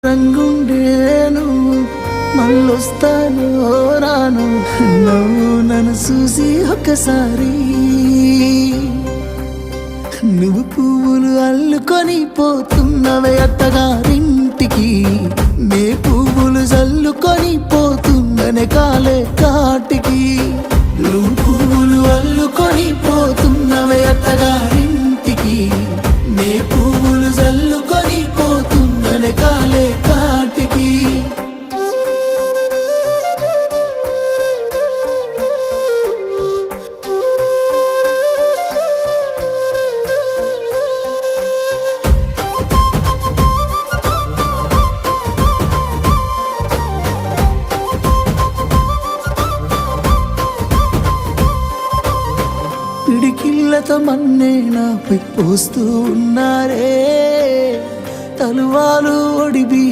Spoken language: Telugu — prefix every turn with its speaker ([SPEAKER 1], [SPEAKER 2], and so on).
[SPEAKER 1] రంగుండేను మళ్ళొస్తాను రాను నువ్వు నన్ను చూసి ఒక్కసారి నువ్వు పువ్వులు అల్లుకొని పోతున్నవే అత్తగారింటికి నే పువ్వులు జల్లుకొని పోతున్ననే కాలే కాటికి నువ్వు పువ్వులు అల్లుకొని పోతున్నవే అత్తగారింటికి నే పువ్వులు జల్లుకొని పోతున్ననే కాలే కాటికి పిడికిళ్ళతో మన్నే నాపై పోస్తూ ఉన్నారే తలువాలు ఒడిబి